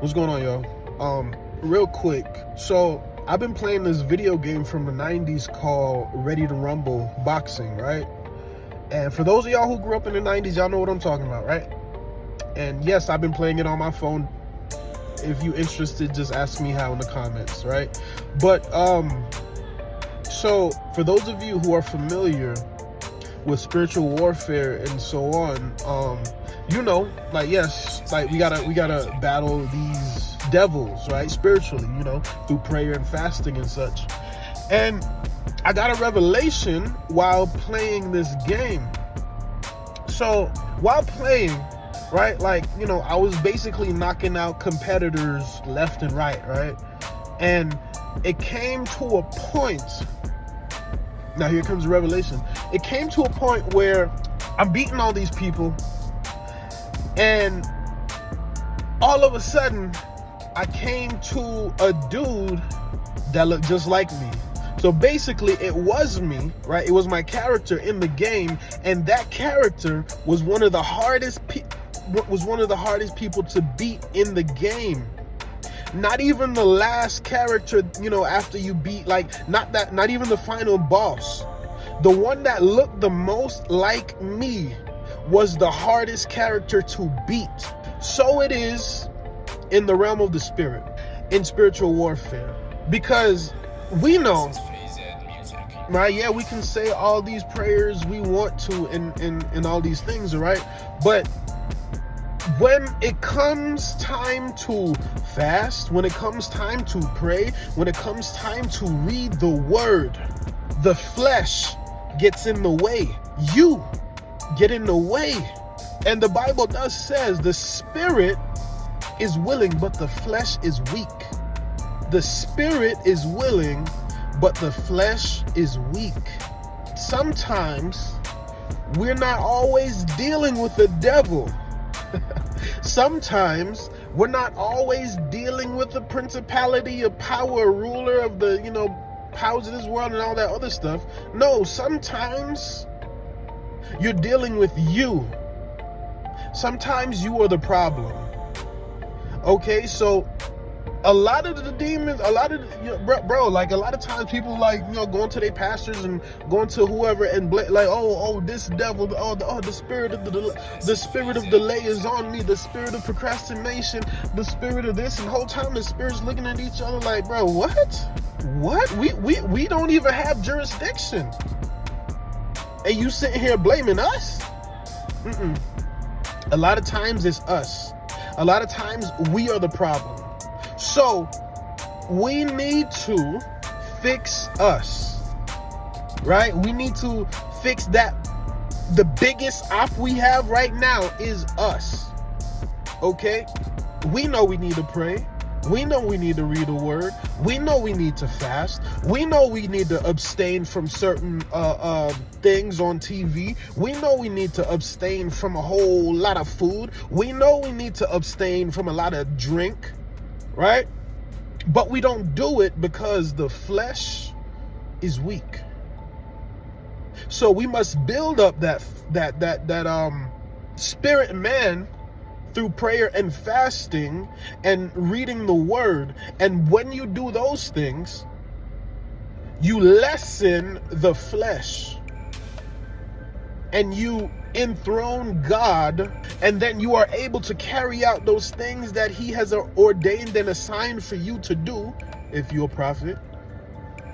What's going on, y'all? Real quick. So I've been playing this video game from the 90s called Ready to Rumble Boxing, right? And for those of y'all who grew up in the 90s, y'all know what I'm talking about, right? And yes, I've been playing it on my phone. If you're interested, just ask me how in the comments, right? But so for those of you who are familiar with spiritual warfare and so on, you know, like, yes, like we gotta battle these devils, right, spiritually, you know, through prayer and fasting and such. And I got a revelation while playing this game. So while playing, right, like, you know, I was basically knocking out competitors left and right, right? And it came to a point. Now here comes the revelation. It came to a point where I'm beating all these people, and all of a sudden I came to a dude that looked just like me. So basically it was me, right? It was my character in the game, and that character was one of the hardest people to beat in the game. Not even the last character, you know, after you beat, like, not even the final boss. The one that looked the most like me was the hardest character to beat. So it is in the realm of the spirit, in spiritual warfare. Because we know, right? Yeah, we can say all these prayers we want to and all these things, right? But when it comes time to fast, when it comes time to pray, when it comes time to read the word, the flesh gets in the way. You get in the way. And the Bible says the spirit is willing, but the flesh is weak. The spirit is willing, but the flesh is weak. Sometimes we're not always dealing with the devil. Sometimes we're not always dealing with the principality, a power, ruler of the, you know, powers of this world and all that other stuff. No, sometimes you're dealing with you. Sometimes you are the problem. Okay, so a lot of the demons, bro, like, a lot of times people, like, you know, going to their pastors and going to whoever and like, oh, this devil, the spirit of the spirit of delay is on me, the spirit of procrastination, the spirit of this, and the whole time the spirits looking at each other like, bro, what? We don't even have jurisdiction, and you sitting here blaming us? A lot of times it's us. A lot of times we are the problem. So we need to fix us, right? We need to fix that. The biggest op we have right now is us. Okay? We know we need to pray. We know we need to read the word. We know we need to fast. We know we need to abstain from certain things on TV. We know we need to abstain from a whole lot of food. We know we need to abstain from a lot of drink, right? But we don't do it because the flesh is weak. So we must build up that spirit man through prayer and fasting and reading the word. And when you do those things, you lessen the flesh and you enthrone God, and then you are able to carry out those things that he has ordained and assigned for you to do, if you're a prophet,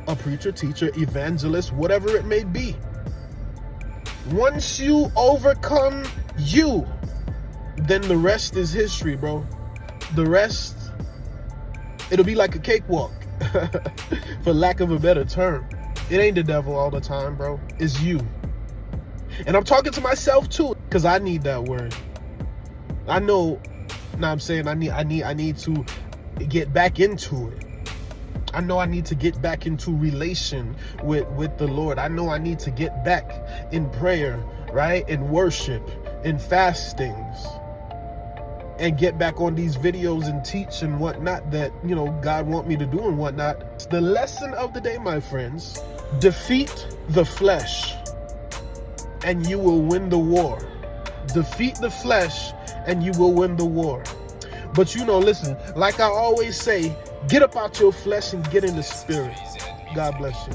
a preacher, teacher, evangelist, whatever it may be. Once you overcome you, then the rest is history, bro. The rest, it'll be like a cakewalk, for lack of a better term. It ain't the devil all the time, bro. It's you. And I'm talking to myself too, because I need that word. I know, I'm saying I need to get back into it. I know I need to get back into relation with the Lord. I know I need to get back in prayer, right? In worship, in fastings, and get back on these videos and teach and whatnot that, you know, God want me to do and whatnot. The lesson of the day, my friends, defeat the flesh and you will win the war. Defeat the flesh and you will win the war. But listen, like I always say, get up out your flesh and get in the spirit. God bless you.